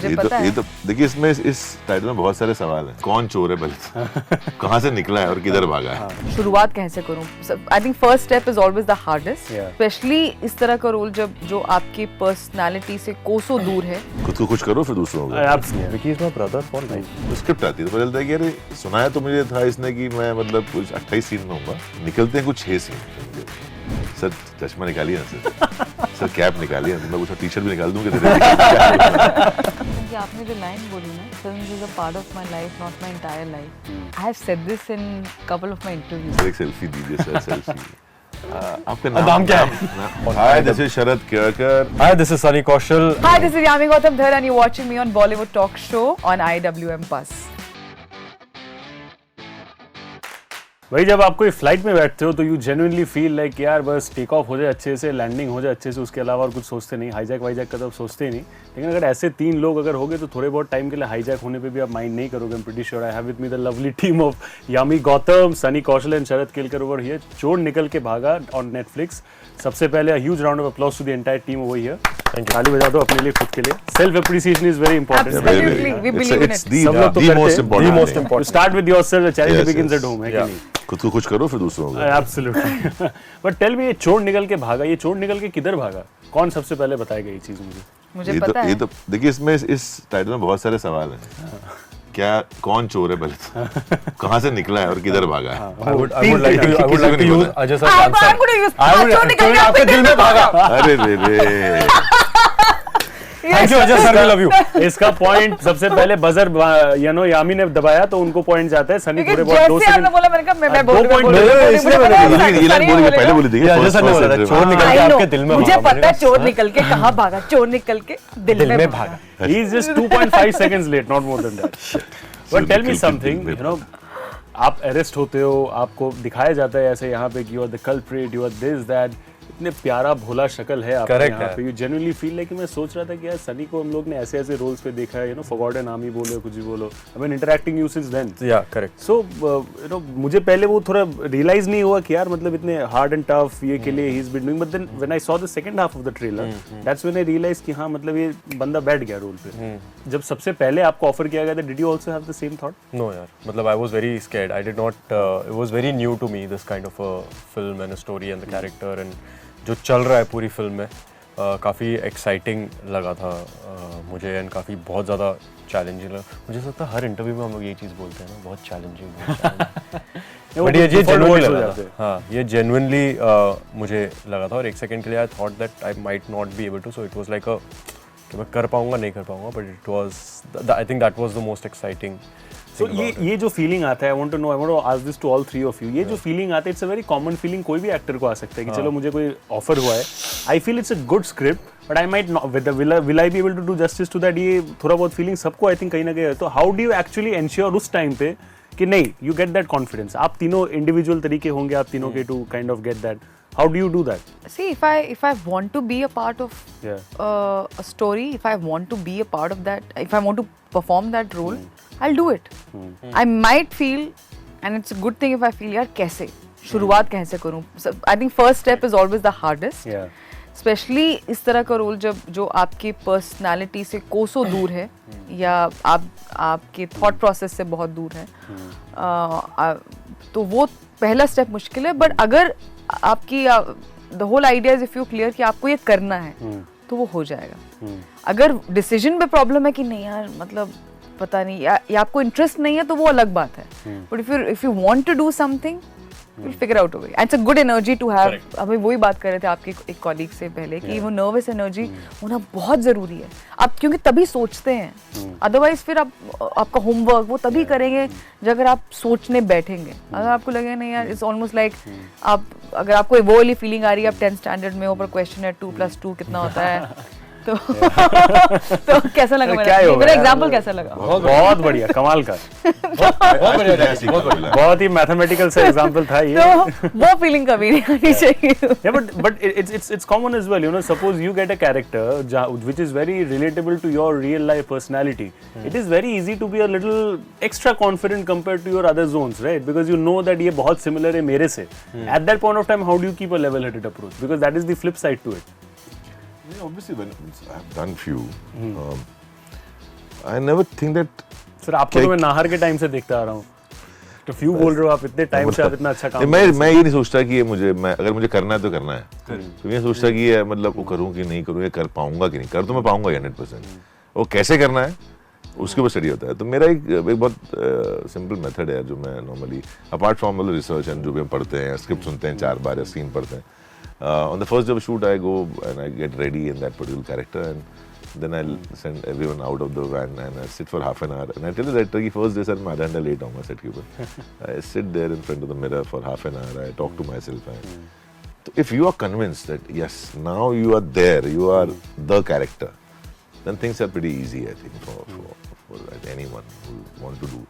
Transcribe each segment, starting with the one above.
मुझे पता है। देखिए इसमें इस टाइटल में बहुत सारे सवाल हैं। कौन चोर है पहले कहाँ से निकला है और किधर भागा है। शुरुआत कैसे करूं? I think first step is always the hardest, specially इस तरह का रोल जो आपकी पर्सनालिटी से कोसों दूर है। खुद को खुश करो फिर दूसरों को। Vicky is my brother for life. Script आती है तो बदलता है कि अरे सुनाया तो मुझे था इसने कि मैं मतलब कुछ 28 सीन में होगा, निकलते हैं कुछ 6 सीन। सर चश्मा निकालिए ना सर कैप निकालिए ना, मैं कुछ टी शर्ट भी निकाल दूंगी। आपने जो लाइन बोली ना, films is a part of my life not my entire life, I have said this in couple of my interviews. एक सेल्फी दीजिए सर, सेल्फी। आपका नाम क्या है? Hi this is Sharad Kelkar. Hi this is Sunny Kaushal. Hi this is Yami Gautam Dhar and you watching me on Bollywood talk show on IWM Buzz। भाई जब आप कोई फ्लाइट में बैठते हो तो यू जेन्युइनली फील लाइक यार बस टेक ऑफ हो जाए अच्छे से, लैंडिंग हो जाए अच्छे से, उसके अलावा और कुछ सोचते नहीं। हाईजैक वाईजैक का तो आप सोचते ही नहीं, लेकिन अगर ऐसे 3 लोग अगर होंगे तो थोड़े बहुत टाइम के लिए हाईजैक होने पे भी आप माइंड नहीं करोगे। I am pretty sure I have with me the lovely team of Yami Gautam, Sunny Kaushal and Sharad Kelkar over here. Chor Nikal Ke Bhaga on Netflix. सबसे पहले huge round of applause to the entire team over here. ताली बजा दो अपने लिए, खुद के लिए। Self appreciation is very important. Absolutely, we believe in it. सब लोग तो करते हैं। Most important. Start with yourself, the challenge begins at home, है कि नहीं? खुद को खुश करो फिर दूसरों को। एब्सोल्युटली। बट टेल मी, ये चोर निकल के भागा, ये चोर निकल के किधर भागा? कौन सबसे पहले बताएगा ये चीज मुझे पता है। देखिए इसमें इस टाइटल में बहुत सारे सवाल हैं। क्या कौन चोर है पहले कहाँ से निकला है और किधर भागा है। I would like to use Ajay sir's answer. I'm going to use चोर निकल के आपके दिल में भागा। अरे रे Thank you Ajay sir, we love you. इसका पॉइंट सबसे पहले बजर यामी ने दबाया तो उनको पॉइंट जाता है। सनी थोड़े बहुत 2 जैसे आपने सेकंड बोला मैंने कहा मैं बोल ये लाइन बोली पहले बोली थी। Ajay sir ने बोला था चोर निकल के आपके दिल में भागा। मुझे पता है चोर निकल के कहाँ भागा, चोर निकल के दिल में भागा। he is just 2.5 seconds late, not more than that. But tell me something, you know, आप अरेस्ट होते हो, आपको दिखाया जाता है ऐसे यहाँ पे कि you are the culprit, you are this that, इतने प्यारा भोला शक्ल है आपके यहाँ पे। यू जेन्युइनली फील लाइक, मैं सोच रहा था कि यार सनी को हम लोग ने ऐसे ऐसे रोल्स पे देखा है, यू नो, फॉरगॉटन आर्मी बोलो कुछ भी बोलो, I mean interacting you since then. Yeah correct. So you know मुझे पहले वो थोड़ा रियलाइज नहीं हुआ कि यार मतलब इतने हार्ड एंड टफ ये के लिए ही is been doing, but then when I saw the second half of the trailer, that's when I realize कि हाँ मतलब ये बंदा बैठ गया रोल पे। जब सबसे पहले आपको ऑफर किया गया था, did you also have the same thought? No यार, मतलब I was very scared. I did not, it was very new to me this kind of a film and story and the character and जो चल रहा है पूरी film में। काफ़ी exciting लगा था मुझे एंड काफ़ी बहुत ज़्यादा चैलेंजिंग लगा। मुझे लगता है हर इंटरव्यू में हम लोग ये चीज़ बोलते हैं ना, बहुत चैलेंजिंग। बट ये जेन्युइनली लगा था। हाँ, ये जेन्युइनली मुझे लगा था और एक सेकंड के लिए I thought that I might not be able to, so it was like a कि मैं कर पाऊंगा नहीं कर पाऊंगा, but it was, I think that was the most exciting. तो ये जो फीलिंग आता है, I want to ask this to all 3 of you, ये जो फीलिंग आता है, it's a very common feeling, कोई भी एक्टर को आ सकता है कि चलो मुझे कोई ऑफर हुआ है, I feel it's a good script but I might not will I be able to do justice to that. ये थोड़ा बहुत फीलिंग सबको आई थिंक कहीं ना कहीं है। तो how do you actually ensure उस टाइम पे कि नहीं, यू गेट दैट कॉन्फिडेंस? आप तीनों इंडिविजुअल तरीके होंगे आप तीनों के to kind of get that. How do you do that? See, if I want to be a part of a story, if I want to be a part of that, if I want to perform that role, I'll do it. I might feel, and it's a good thing if I feel यार कैसे शुरुआत कैसे करूँ? I think first step is always the hardest. Especially इस तरह का role जो आपकी पर्सनालिटी से कोसों दूर है या आपके थॉट प्रोसेस से बहुत दूर है, तो वो पहला स्टेप मुश्किल है। बट अगर आपकी the whole idea is if you clear कि आपको ये करना है तो वो हो जाएगा। अगर डिसीजन पे प्रॉब्लम है कि नहीं यार मतलब पता नहीं या आपको इंटरेस्ट नहीं है तो वो अलग बात है, but if you want to do something you'll figure out a way. And it's a good energy to have. हमें वही बात कर रहे थे आपके एक कॉलीग से पहले कि वो नर्वस एनर्जी होना बहुत जरूरी है। आप क्योंकि तभी सोचते हैं, अदरवाइज फिर आपका होमवर्क वो तभी करेंगे जब अगर आप सोचने बैठेंगे। अगर आपको लगेगा नहीं यार, इट्स ऑलमोस्ट लाइक आप अगर आपको वो वाली फीलिंग आ रही है आप 10th स्टैंडर्ड में हो पर क्वेश्चन है 2+2 कितना होता है, तो कैसा लगा मेरा एग्जांपल कैसा लगा? बहुत बढ़िया, कमाल का, बहुत ही मैथमेटिकल सा एग्जांपल था ये। तो वो फीलिंग कभी नहीं आनी चाहिए। Yeah, but it's common as well, you know. Suppose you get a character which is very relatable to your real life personality. It is very easy to be a little extra confident compared to your other zones, right? Because you know that ये बहुत similar है मेरे से. At that point of time, how do you keep a level-headed approach? Because that is the flip side to it. Yeah, obviously when I've done few, I never think that. Sir आपको तो मैं नाहर के time से देखता आ रहा हूँ, तो few बोल रहे हो आप इतने टाइम से आप इतना अच्छा काम मैं ये नहीं सोचता कि ये अगर मुझे करना है तो करना है, तो ये सोचता कि ये मतलब वो करूँ कि नहीं करूँ, ये कर पाऊंगा कि नहीं, कर तो मैं पाऊंगा 100%, वो कैसे करना है उसके ऊपर स्टडी होता है। तो मेरा एक बहुत सिंपल मेथड है जो मैं नॉर्मली अपार्ट फ्रॉम मतलब रिसर्च एंड जो भी हम पढ़ते हैं, स्क्रिप्ट सुनते हैं 4 बार या सीन पढ़ते हैं, on the first day of shoot I go and I get ready in that particular character and then I'll send everyone out of the van and I sit for half an hour and I tell the director कि first day sir मैं आधा घंटा late आऊँगा set के ऊपर, I sit there in front of the mirror for half an hour, I talk to myself and so if you are convinced that yes now you are there, you are the character, then things are pretty easy I think for anyone who want to do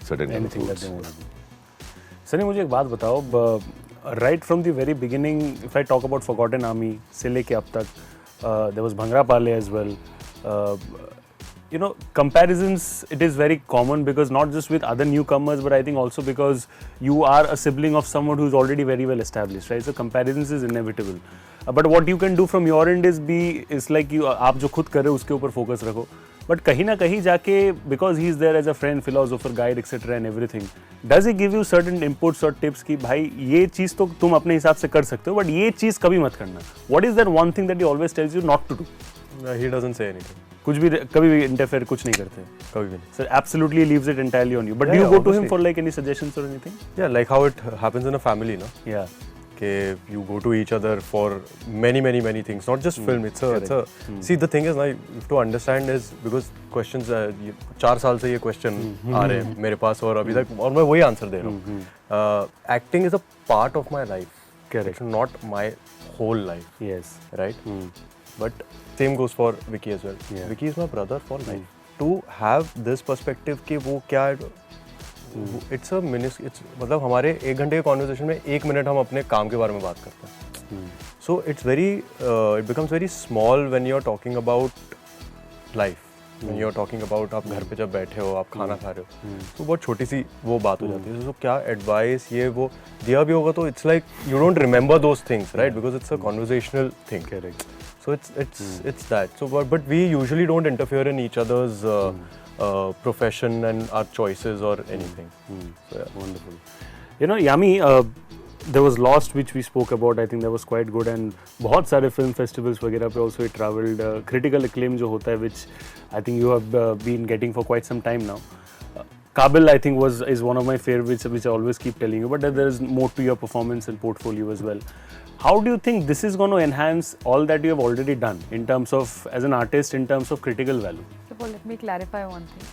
certain kind of anything that roles. they want to do. Sunny मुझे एक बात बताओ, right from the very beginning if I talk about Forgotten Army से लेके अब तक, there was Bhangra Pale as well. You know, comparisons, it is very common because not just with other newcomers, but I think also because you are a sibling of someone who's already very well established, right? So comparisons is inevitable. But what you can do from your end is like you, आप जो खुद कर रहे हो उसके ऊपर focus रखो. But कहीं ना कहीं जाके, because he is there as a friend, philosopher, guide, etc. and everything, does he give you certain inputs or tips कि भाई ये चीज़ तो तुम अपने हिसाब से कर सकते हो, but ये चीज़ कभी मत करना. What is that one thing that he always tells you not to do? He doesn't say anything. कुछ भी कभी भी इंटरफेयर कुछ नहीं करते, कभी भी नहीं. Sir absolutely leaves it entirely on you. But do you go to him for like any suggestions और anything? Yeah, like how it happens in a family, no? या कि you go to each other for many things, not just film. It's a see the thing is now you have to understand is because questions 4 साल से ये question आ रहे हैं मेरे पास और अभी तक और मैं वही आंसर दे रहा हूँ. Acting is a part of my life. Correct. It's not my whole life. Yes Right? But same goes for Vicky as well. Yeah. Vicky is my brother for life. To have this perspective कि वो क्या है, it's मतलब हमारे 1 घंटे के conversation में 1 minute हम अपने काम के बारे में बात करते हैं. So it's very it becomes very small when you're talking about life. When you're talking about आप घर पे जब बैठे हो, आप खाना खा रहे हो, तो बहुत छोटी सी वो बात हो जाती है. तो क्या एडवाइस ये वो दिया भी होगा तो it's like you don't remember those things, right? Because it's a conversational thing. Correct. So it's that. So but we usually don't interfere in each other's profession and our choices or anything. So yeah. Wonderful. You know, Yami, there was Lost which we spoke about. I think that was quite good and बहुत सारे film festivals वगैरह पे also it traveled. Critical acclaim जो होता है which I think you have been getting for quite some time now. Kabil I think is one of my favorites which I always keep telling you, but there is more to your performance and portfolio as well. How do you think this is going to enhance all that you have already done in terms of as an artist, in terms of critical value? So let me clarify one thing.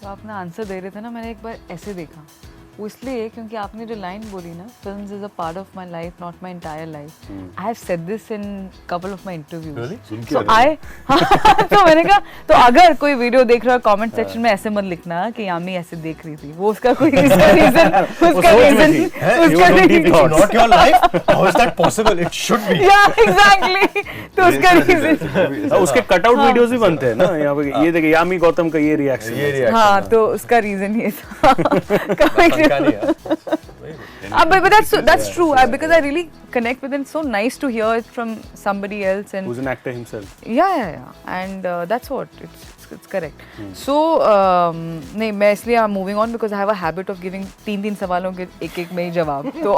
तो आपने answer दे रहे थे ना, मैंने एक बार ऐसे देखा, वो इसलिए क्योंकि आपने जो लाइन बोली ना, films is a part of my life not my entire life. I have said this in couple of my interviews. So I तो मैंने कहा तो अगर कोई वीडियो देख रहा है कमेंट सेक्शन में ऐसे मत लिखना कि यामी ऐसे देख रही थी, वो उसका कोई reason Not your life? How is that possible? It should be. Yeah, exactly. तो उसका रीजन उसके कटआउट वीडियोस भी बनते हैं ना यहाँ पे, ये देखिए यामी गौतम का ये रिएक्शन. हाँ, तो उसका रीजन ये था. But that's true. Because I really connect with it. It's so nice to hear it from somebody else. And who's an actor himself. Yeah. And that's what it's correct. So नहीं, मैं इसलिए I'm moving on because I have a habit of giving 3 सवालों के एक में ही जवाब. तो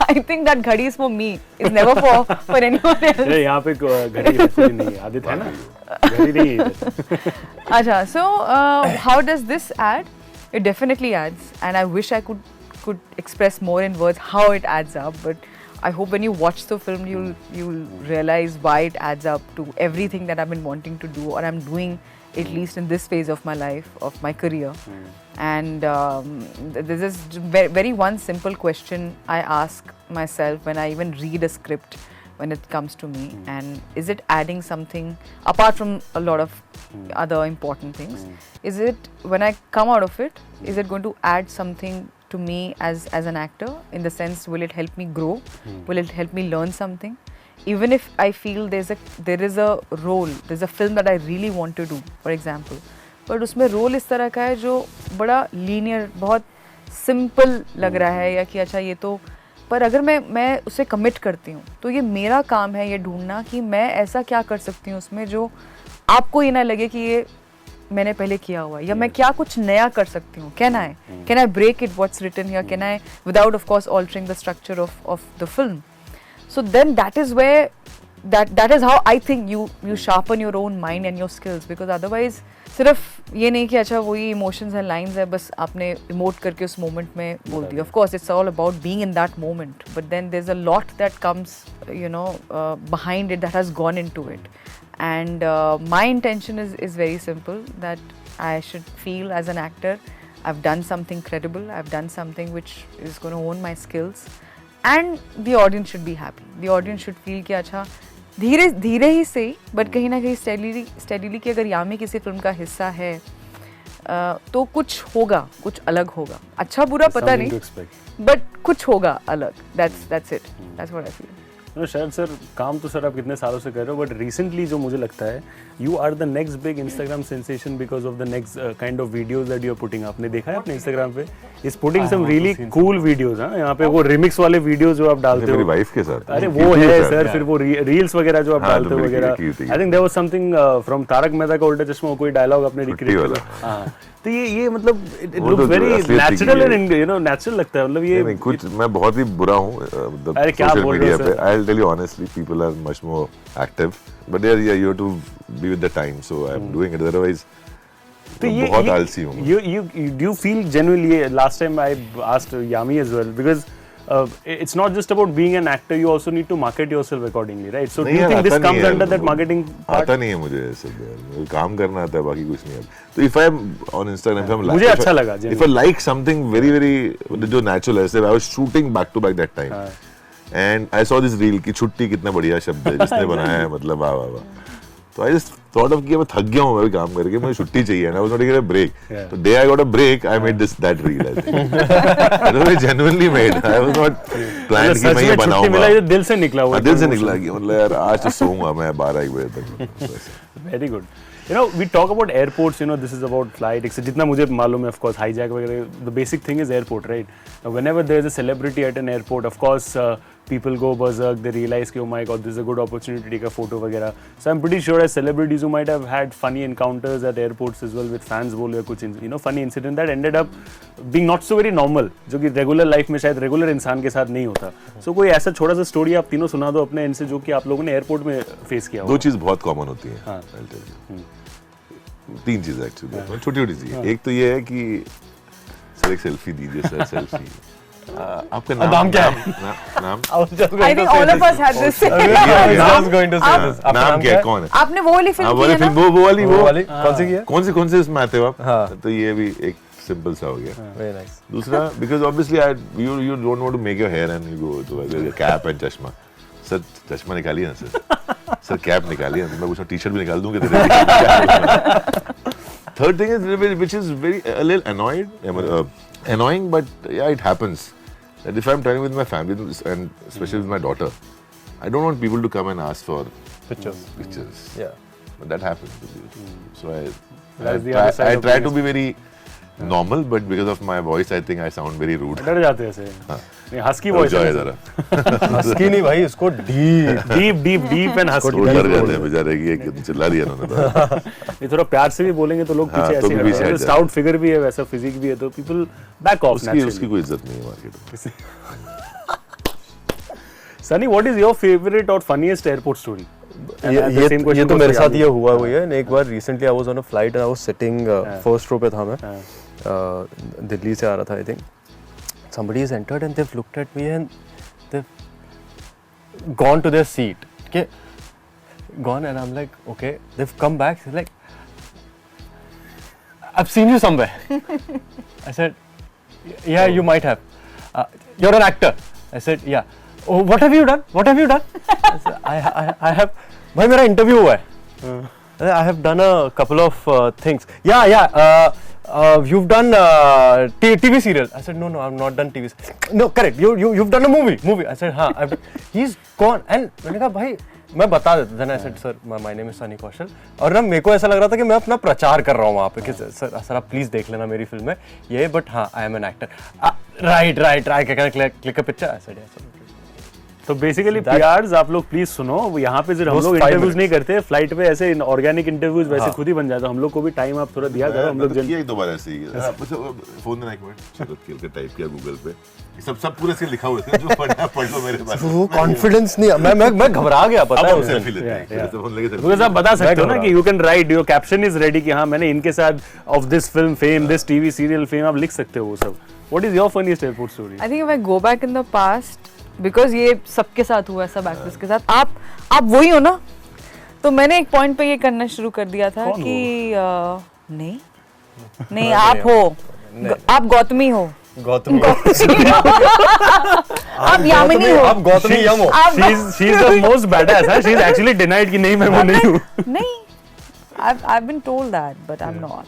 I think that घड़ी is for me. It's never for anyone else. यहाँ पे घड़ी एक्चुअली नहीं है, आदित्य है ना, घड़ी नहीं है. अच्छा, so how does this add? It definitely adds, and I wish I could express more in words how it adds up, but I hope when you watch the film you'll realize why it adds up to everything that I've been wanting to do or I'm doing at least in this phase of my life, of my career. And this is very one simple question I ask myself when I even read a script when it comes to me, and is it adding something apart from a lot of other important things? Is it, when I come out of it, is it going to add something to me as an actor, in the sense, will it help me grow? Will it help me learn something? Even if I feel there is a role, there's a film that I really want to do, for example, but उसमें role इस तरह का है जो बड़ा linear, बहुत simple लग रहा है, या कि अच्छा ये तो, पर अगर मैं उसे कमिट करती हूँ तो ये मेरा काम है ये ढूंढना कि मैं ऐसा क्या कर सकती हूँ उसमें जो आपको ये ना लगे कि ये मैंने पहले किया हुआ है, या मैं क्या कुछ नया कर सकती हूँ, can I break it what's written here, can I without of course altering the structure of the film. So then that is where that is how I think you sharpen your own mind and your skills, because otherwise सिर्फ ये नहीं कि अच्छा वही emotions and lines है बस आपने emote करके उस मोमेंट में बोल दिया. Of course it's all about being in that moment, but then there is a lot that comes you know behind it that has gone into it. And my intention is very simple, that I should feel as an actor I've done something credible, I've done something which is going to hone my skills, and the audience should be happy. The audience should feel कि अच्छा धीरे धीरे ही सही but कहीं ना कहीं steadily कि अगर यामी किसी फिल्म का हिस्सा है तो कुछ होगा, कुछ अलग होगा, अच्छा बुरा पता नहीं बट कुछ होगा अलग. that's it, that's what I feel. शायद सर काम तो सर आप कितने सालों से कर रहे हो, बट रिसेंटली जो मुझे लगता है you are the next big Instagram sensation because of the next kind of videos that you are putting. आपने देखा है अपने इंस्टाग्राम पे is putting some really cool videos. हां, यहाँ पे वो रिमिक्स वाले वीडियोस जो आप डालते हो मेरी वाइफ के साथ, अरे वो है सर, फिर वो रील्स वगैरह जो आप डालते हो वगैरह. I think there was something from Taarak Mehta Ka Ooltah चश्मा, कोई डायलॉग आपने रिक्रिएट किया. हां, तो ये मतलब it looks very natural and you know natural लगता है. मतलब ये नहीं कुछ मैं बहुत ही बुरा हूँ मतलब सोशल मीडिया पे. I will tell you honestly, people are much more active but यार you have to be with the time, so I am doing it, otherwise तो ये बहुत आलसी हूँ. you feel genuinely, last time I asked Yami as well, because it's not just about being an actor, you also need to market yourself accordingly, right? So do you think this comes under that marketing part? आता नहीं है मुझे ऐसे, काम करना आता है, बाकी कुछ नहीं आता. तो if I'm on Instagram, if I'm like, मुझे अच्छा लगा if I like something very very जो natural है, I was shooting back to back that time and I saw this reel कि छुट्टी कितना बढ़िया शब्द है जिसने बनाया है, मतलब वाह वाह वाह. तो I just thought of कि मैं थक गया हूँ मैं भी काम करके, मुझे छुट्टी चाहिए ना, I was not taking a break. तो day I got a break, I made that reel, I think. It was genuinely made. I was not planned कि मैं ये बनाऊंगा. मिला ये दिल से निकला हुआ. दिल से निकला कि मतलब यार आज तो सोऊंगा मैं 12-1 बजे तक. Very good. You know, we talk about airports, you know, this is about flight, etc. जितना मुझे मालूम है, of course, hijack वगैरह, the basic thing is airport, right? Now, whenever there is a celebrity at an airport, of course, people go berserk, they realize कि oh my god, this is a good opportunity to take a photo वगैरह. So I'm pretty sure as celebrities who might have had funny encounters at airports as well with fans बोलो या कुछ, you know, funny incident that ended up being not so very normal, जो कि regular life में शायद regular इंसान के साथ नहीं होता. So कोई ऐसा छोटा सा story आप तीनों सुना दो अपने इनसे जो कि आप लोगों ने airport में face किया हो. दो चीज़ बहुत common होती है. हाँ. तीन चीज़ एक्चुअली, छोटी छोटी चीज़. एक तो ये है कि सर एक सेल्फी दीजिए सर, सेल्फी. आपका नाम क्या है? नाम? I think all of us had this. नाम क्या है, कौन है? आपने वो वाली फिल्म की है ना? वो वाली कौन सी की है? कौन से इसमें आते हो आप? तो ये भी एक सिंपल सा हो गया. Very nice. दूसरा, because obviously you don't want to make your hair and you go to cap and चश्मा. सर चश्मा निकालिए ना सर कैप निकालिए ना, मैं पूछा टी-शर्ट भी निकाल दूंगा तेरे. Third thing is which is very a little annoying, but yeah, it happens. That if I'm traveling with my family and especially with my daughter, I don't want people to come and ask for pictures. Yeah. But that happens. So I try to be very normal, but because of my voice, I think I sound very rude. डर जाते हैं ऐसे. नहीं, husky voice है जरा. Husky नहीं भाई, उसको डीप एंड हस्की. डर जाते हैं बेचारे कि एक चिल्ला दिया उन्होंने. ये थोड़ा प्यार से भी बोलेंगे तो लोग पीछे ऐसे भी हैं. स्टाउट फिगर भी है, वैसा फिजिक भी है, तो पीपल बैक ऑफ नेचुरली. उसकी कोई इज्जत नहीं है मार्केट में. Sunny, what is your favourite और फनीएस्ट एयरपोर्ट स्टोरी? ये तो मेरे साथ ये हुआ हुई है. एक बार recently I was on a flight and I was sitting first row पे था मैं. दिल्ली से आ रहा था I think. Somebody has entered and they've looked at me and they've gone to their seat. Okay, gone, and I'm like, okay. They've come back. They're like, I've seen you somewhere. I said, yeah, you might have. You're an actor. I said, yeah. Oh, what have you done? What have you done? I said, I have. भाई मेरा interview हुआ है. I have done a couple of things. Yeah. You've done TV serial. I said, no, I've not done TV. No, correct. You've done a movie. I said, हाँ. He's gone. And मैंने कहा भाई मैं बता देता. Then I said, sir, my name is Sunny Kaushal. और ना मेरे को ऐसा लग रहा था कि मैं अपना प्रचार कर रहा हूँ वहाँ पे कि सर आप प्लीज देख लेना मेरी फिल्म में ये, बट हाँ I am an actor. Right. Can I click a picture? I said, yes. तो बेसिकली पीआरस आप लोग प्लीज सुनो, यहाँ पे सिर्फ हम लोग इंटरव्यूज नहीं करते, फ्लाइट पे ऐसे ऑर्गेनिक इंटरव्यूज वैसे खुद ही बन जाता है। हम लोग को भी टाइम आप थोड़ा दिया करो, हम लोग किया एक दो बार ऐसे ही फोन देना एक मिनट, शरद खेल के टाइप किया गूगल पे, सब पूरे से लिखा हुआ है, जो पढ़ना पढ़ लो मेरे पास। वो कॉन्फिडेंस नहीं, मैं घबरा गया, पता है सेल्फी लेते हैं फोन लेके बिकॉज़ आप बता सकते हो ना कि you can write, your caption is ready कि हाँ मैंने इनके साथ of this film fame, this TV serial fame, आप लिख सकते हो वो सब। What is your funniest airport story? I think if I go back in the past, because ये सबके साथ हुआ है, सब एक्टर्स के साथ, आप वही हो ना, तो मैंने एक पॉइंट पे ये करना शुरू कर दिया था कि नहीं आप हो, आप गौतमी हो, गौतमी आप यामिनी हो, आप गौतमी यम हो। She is the most badass, she is actually denied कि नहीं मैं वो नहीं हूँ। नहीं, I've been told that, but I'm not.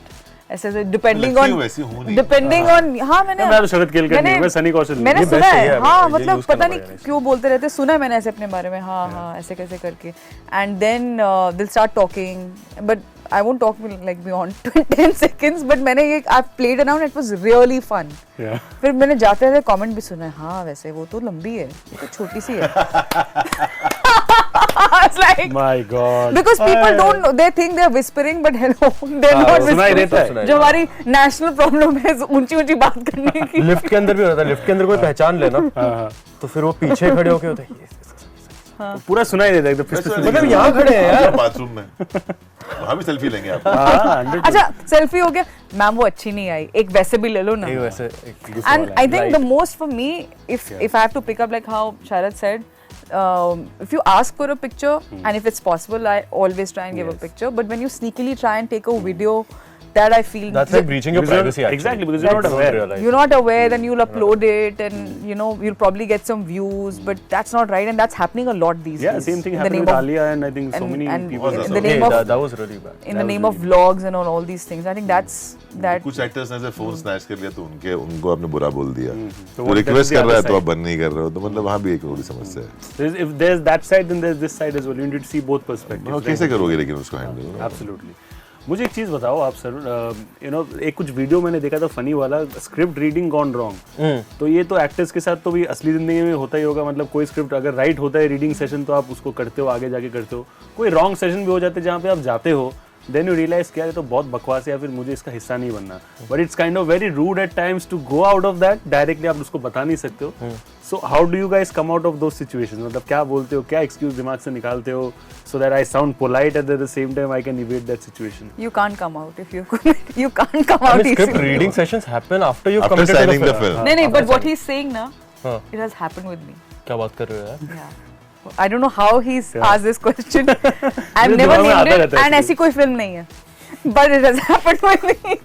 ऐसे डिपेंडिंग ऑन हाँ मैं तो शरद केलकर नहीं हूँ, मैं सनी कौशल हूँ। मैंने ये सुना best है, है, हाँ ये मतलब use पता करना नहीं पड़ेगा क्यों बोलते रहते, सुना है मैंने ऐसे अपने बारे में, हाँ ऐसे कैसे करके, and then they'll start talking, but I won't talk like beyond 10 seconds, but मैंने ये I played around, it was really fun. फिर मैंने जाते रहते कमेंट भी सुना है, हाँ वैसे वो तो लंबी है, ये तो छोटी सी है। It's like, My God. because people don't know, they think they're whispering, but hello, they're not सुनाई देता whispering. है। जो हमारी नेशनल प्रॉब्लम है ऊंची ऊंची बात करने की। लिफ्ट के अंदर भी होता है, लिफ्ट के अंदर कोई पहचान लेना तो फिर वो पीछे खड़े होके होता है, पूरा सुनाई देता है एकदम। मतलब यहाँ खड़े हैं यार बाथरूम में, वहाँ भी सेल्फी लेंगे आप। अच्छा सेल्फी हो गया, मैम वो अच्छी नहीं आई, एक वैसे भी ले लो ना। वैसे And I think the most for me, if I have to pick up like how Sharad said, if you ask for a picture and if it's possible, I always try and give a picture. But when you sneakily try and take a video, that I feel that's like breaching your privacy actually. Exactly, because you're not aware. you're not aware, then you'll upload it and you know you'll probably get some views, but that's not right, and that's happening a lot these days. Same thing in the happened name with of, Alia, and I think so many and people. in the name of that was really bad. in the name of vlogs and all these things. I think that's that. कुछ actors ने ऐसे phone snatch कर लिया तो उनको आपने बुरा बोल दिया, तो तो रिक्वेस्ट कर रहा है तो आप बंद नहीं कर रहे हो, तो मतलब वहाँ भी एक थोड़ी समस्या है। If there's that side, then there's this side as well. You need to see both perspectives. कैसे करोगे लेकिन उसको हैंडल? Absolutely. मुझे एक चीज़ बताओ आप सर, यू नो एक कुछ वीडियो मैंने देखा था फनी वाला, स्क्रिप्ट रीडिंग गॉन रॉन्ग। तो ये तो एक्टर्स के साथ तो भी असली जिंदगी में होता ही होगा, मतलब कोई स्क्रिप्ट अगर राइट होता है रीडिंग सेशन तो आप उसको करते हो, आगे जाके करते हो। कोई रॉन्ग सेशन भी हो जाते हैं जहाँ पे आप जाते हो, देन यू रियलाइज किया ये तो बहुत बकवास है या फिर मुझे इसका हिस्सा नहीं बनना, but it's kind of very rude at times to go out of that. Directly आप उसको बता नहीं सकते हो। So how do you guys come out of those situations? मतलब क्या बोलते हो, क्या एक्सक्यूज दिमाग से निकालते हो so that I sound polite at the same time I can evade that situation? You can't come out if you you can't come I out mean, script easily. reading sessions happen after you've After committed to signing the the film. No, but what he's saying now, it has happened with me. क्या बात कर रहे हो यार? Yeah. I don't know how he's asked this question. I've मेरे never दिमाग में आता named it, रहता है and ऐसी कोई film नहीं है. But it has happened with me.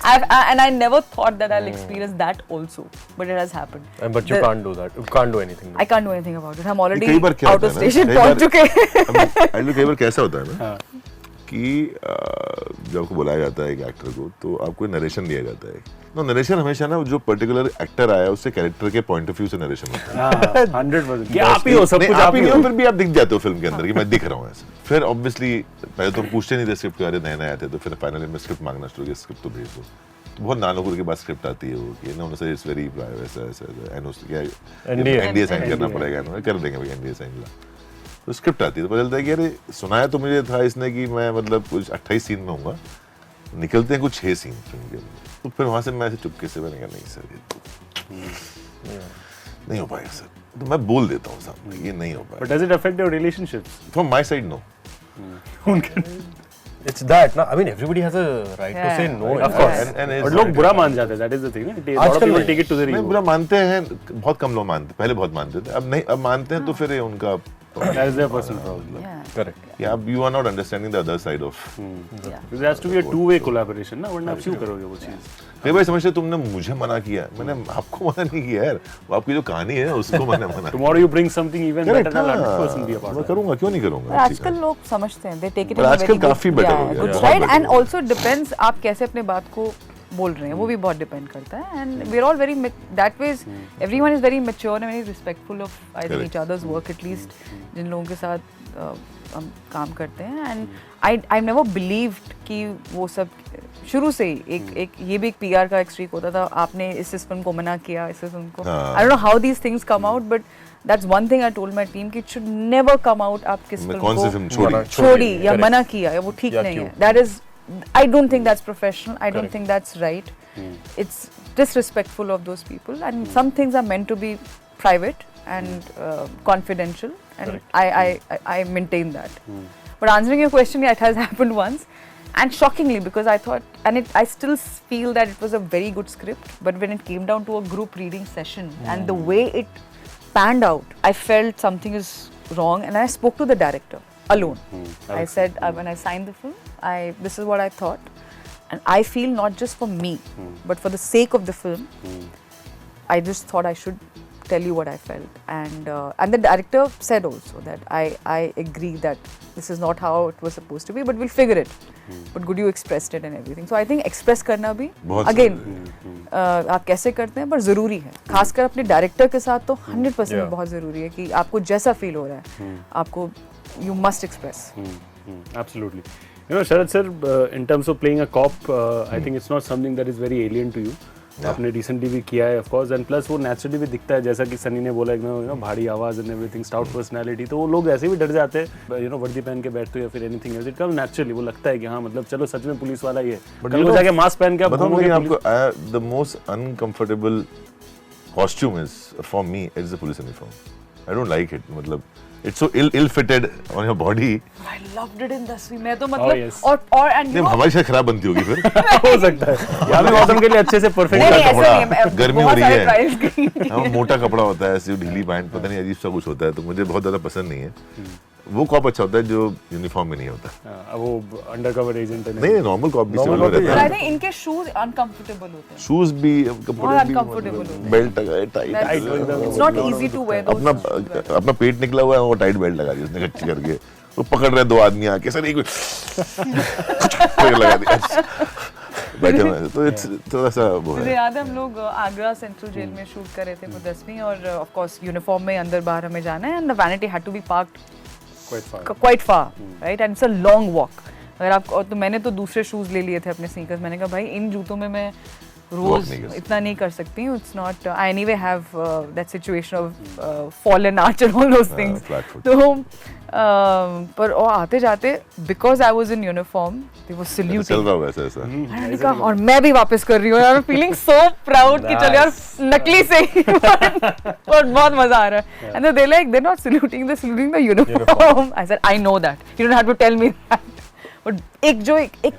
And I never thought that I'll experience that also, but it has happened. But you can't do that. You can't do anything. I can't do anything about it. I'm already कई बार क्या out होता of है ना, station कई पहुंच चुके हैं. बार कई बार कैसा होता है ना कि जब आपको बुलाया जाता है एक एक्टर को तो आपको नरेशन दिया जाता है। तो नरेशन हमेशा ना जो पर्टिकुलर एक्टर आया उससे कैरेक्टर के पॉइंट ऑफ व्यू से नरेशन होता है। 100% कि आप ही हो, सब कुछ आप ही हो, फिर भी आप दिख जाते हो फिल्म के अंदर कि मैं दिख रहा हूँ ऐसे। फिर ऑब्वियसली पहले तो हम पूछते नहीं थे स्क्रिप्ट के बारे में, नए आते तो फिर फाइनली मैं स्क्रिप्ट मांगना शुरू किया, स्क्रिप्ट तो भेज दो। तो बहुत नानुकुर के बाद स्क्रिप्ट आती है वो कि ना उन्होंने इट्स वेरी ऐसा ऐसा एंड उसके क्या एनडीए साइन करना पड़ेगा, कर देंगे भाई एनडीए साइन ला। तो स्क्रिप्ट आती है तो पता चलता है कि अरे सुनाया तो मुझे था इसने कि मैं मतलब कुछ 28 सीन में हूँगा, निकलते हैं कुछ 6 सीन फिल्म के अंदर। तो फिर वहाँ से मैं ऐसे चुपके से मैंने कहा नहीं सर ये तो नहीं हो पाएगा सर, तो मैं बोल देता हूँ सामने ये नहीं हो पाएगा। But does it affect your relationships? From my side, no. It's that ना, I mean everybody has a right to say no. Of course. And और लोग बुरा मान जाते हैं, that is the thing. A lot of people take it to their नहीं ego. बुरा मानते हैं, बहुत कम लोग मानते, पहले बहुत मानते थे, अब नहीं, अब मानते हैं तो फिर ये उनका That is their personal problem. Yeah. Correct. कि आप you are not understanding the other side of. Yeah. There has to be a two-way collaboration ना, वरना आप क्यों करोगे वो चीज़? कई बार समझते तुमने मुझे मना किया, मैंने आपको मना नहीं किया यार, वो आपकी जो कहानी है उसको मैंने मना। Tomorrow you bring something even better, and 100% be a part मैं of it. करूँगा, क्यों नहीं पर करूँगा? आजकल लोग समझते हैं, they take it in पर a आजकल very काफी good, better हो गया, good बहुत side, better and हो also depends आप कैसे अपने बात को बोल रहे हैं, वो भी बहुत डिपेंड करता है, and we're all very that way everyone is very mature and very respectful of I think each other's work, at least जिन लोगों के साथ हम काम करते हैं, and I never believed कि वो सब शुरू से ही एक ये भी एक PR का एक स्ट्रीक होता था, आपने इस फिल्म को मना किया, इस फिल्म को, हाँ। I don't know how these things come out, but that's one thing I told my team कि it should never come out आप किस फिल्म कौन सी को फिल्म छोड़ी छोड़ी या Correct. मना किया या वो ठीक या नहीं क्यों? है, that is, I don't think that's professional, I don't Correct. Think that's right, it's disrespectful of those people, and some things are meant to be private and confidential, and I maintain that. But answering your question, yeah, it has happened once, and shockingly, because I thought, and I still feel that it was a very good script, but when it came down to a group reading session and the way it panned out, I felt something is wrong, and I spoke to the director alone. I said, when I signed the film, this is what I thought, and I feel not just for me, but for the sake of the film, I just thought I should tell you what I felt, and the director said also that I agree that this is not how it was supposed to be, but we'll figure it. But good you expressed it and everything. So I think express करना भी बहुत again आप कैसे करते हैं पर ज़रूरी है, खासकर अपने डायरेक्टर के साथ तो 100% Yeah. बहुत ज़रूरी है कि आपको जैसा फील हो रहा है आपको you must express. Absolutely. You know, Sharad sir, in terms of playing a cop, I think it's not something that is very alien to you. आपने रिसेंटली भी किया है ऑफ कोर्स, एंड प्लस वो naturally भी दिखता है, जैसा कि सनी ने बोला एकदम भारी आवाज एंड एवरीथिंग, स्टाउट पर्सनालिटी, तो वो लोग ऐसे भी डर जाते हैं, यू नो, वर्दी पहन के बैठते हो या फिर anything else, it comes naturally, वो लगता है कि हाँ मतलब चलो सच में पुलिस वाला ही है, कल को जाके मास्क पहन के आप बताऊं घूमोगे आपको, the most uncomfortable costume is for me is the police uniform. I don't like it, मतलब it's so ill fitted on your body. I loved it in 10वीं, मैं तो Oh, मतलब yes. और and you नहीं, know, हमारी शायद खराब बनती होगी फिर. हो सकता है यहाँ भी मौसम के लिए अच्छे से नहीं परफेक्ट नहीं कपड़ा, ऐसा नहीं है, मैं गर्मी हो बहुत रही सारे है. trials की हाँ, मोटा कपड़ा होता है, ऐसे ढीली पैंट, पता नहीं अजीब सा कुछ होता है, तो मुझे बहुत ज्यादा पसंद नहीं है. वो कॉप अच्छा होता है जो यूनिफॉर्म में नहीं होता. वो अंडरकवर एजेंट है नहीं, नॉर्मल कॉप भी Normal सिविल में cop भी रहता But I है. think इनके शूज अनकंफर्टेबल होते हैं. शूज भी, बहुत कपड़े भी, uncomfortable होते हैं. बेल्ट लगाए tight. It's not easy to wear those अपना shoes. अपना पेट निकला हुआ है, वो टाइट बेल्ट लगा दी उसने गच्ची करके, वो पकड़ रहे दो आदमी आके, सर एक लगा दिया, बैठे हुए, तो इट्स थोड़ा सा वो मुझे है. याद है हम लोग आगरा सेंट्रल जेल में शूट कर रहे थे for 10वीं, और ऑफ कोर्स यूनिफॉर्म में अंदर बाहर हमें जाना है, and the vanity had to be parked quite far, right, and it's a long walk. अगर आप, और तो मैंने तो दूसरे शूज ले लिए थे अपने स्नीकर्स, मैंने कहा भाई इन जूतों में मैं रोज नहीं कर सकती. इतना नहीं कर सकती हूँ. It's not, I anyway have that situation of fallen arch and all those things. flat foot. तो पर और आते जाते because I was in uniform they were चल सल्यूटिंग, रहा होगा ऐसा ऐसा. मैंने कहा और मैं भी वापस कर रही हूँ यार, फीलिंग सो प्राउड कि चलो यार नकली से ही और बहुत मजा आ रहा है. And they like they not saluting, they saluting the uniform. I said I know that, you don't have to tell me that. But एक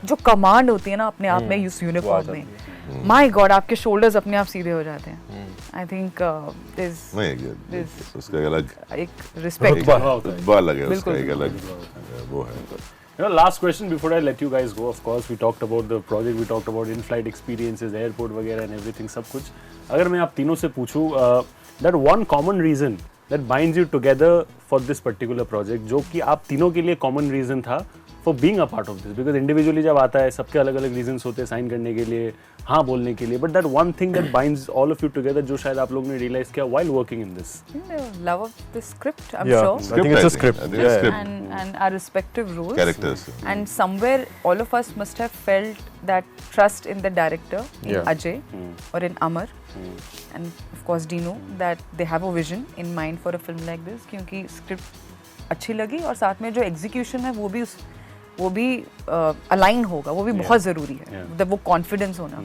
जो कमांड होती है ना अपने आप में इस यूनिफॉर्म में, माय गॉड, आपके शोल्डर्स अपने आप सीधे हो जाते हैं. आई थिंक नहीं, उसका एक अलग एक रिस्पेक्ट. रुतबा अलग है, उसका बिल्कुल, एक अलग वो है. You know, last question before I let you guys go. Of course, we talked about the project, we talked about in-flight experiences, airport वगैरह and everything, सब कुछ. अगर मैं आप तीनों से पूछूं, that one common reason that binds you together for this particular project, जो कि आप तीनों के लिए common reason था for being a part of this, because individually जब आता है सबके अलग अलग reasons होते हैं साइन करने के लिए, हाँ बोलने के लिए, but that one thing that binds all of you together, जो शायद आप लोगों ने realize किया while working in this. love of the script, I'm Yeah. sure, I think it's a script. I think it's Yeah. script. and our respective roles. Characters. And somewhere all of us must have felt that trust in the director, in Yeah. Ajay or in Amar, and of course Dino, that they have a vision in mind for a film like this, क्योंकि script अच्छी लगी और साथ में जो execution है वो भी align होगा, वो भी बहुत ज़रूरी है, मतलब वो confidence होना.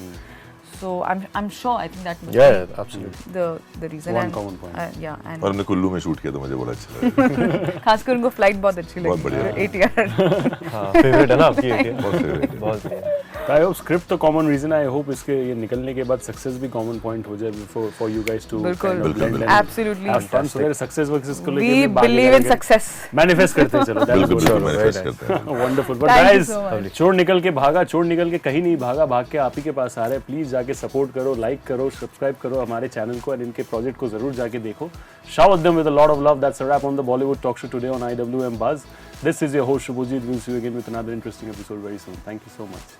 So I'm sure, I think that must Yeah, absolutely. be the reason. One and, common point. Yeah, and और हमने कुल्लू में शूट किया तो मुझे बड़ा अच्छा लगा. खासकर उनको फ्लाइट बहुत अच्छी बहुत लगी, बढ़िया. ATR. हाँ, favorite है ना आपकी एक बहुत favorite है. बहुत बढ़िया. I hope script तो common reason है. I hope इसके ये निकलने के बाद success भी common point हो जाए for you guys to बिल्कुल, kind of blend and absolutely. have fun. So that success को लेके We भी बाहर believe in निकल के success. manifest करते हैं. चलो, that is बिल्कुल good. बिल्कुल manifest करते हैं. Wonderful. But Thank you guys, so much. चोर निकल के भागा, चोर निकल के कहीं नहीं भागा, भाग के आप ही के पास आ रहे हैं. प्लीज जाके सपोर्ट करो, लाइक करो, सब्सक्राइब करो हमारे चैनल को, और इनके प्रोजेक्ट को जरूर जाके देखो. Shower them with a lot of love. That's a wrap on the Bollywood Talk Show today on IWM Buzz. This is your host Shubhajit. We'll see you again with another interesting episode very soon. Thank you so much.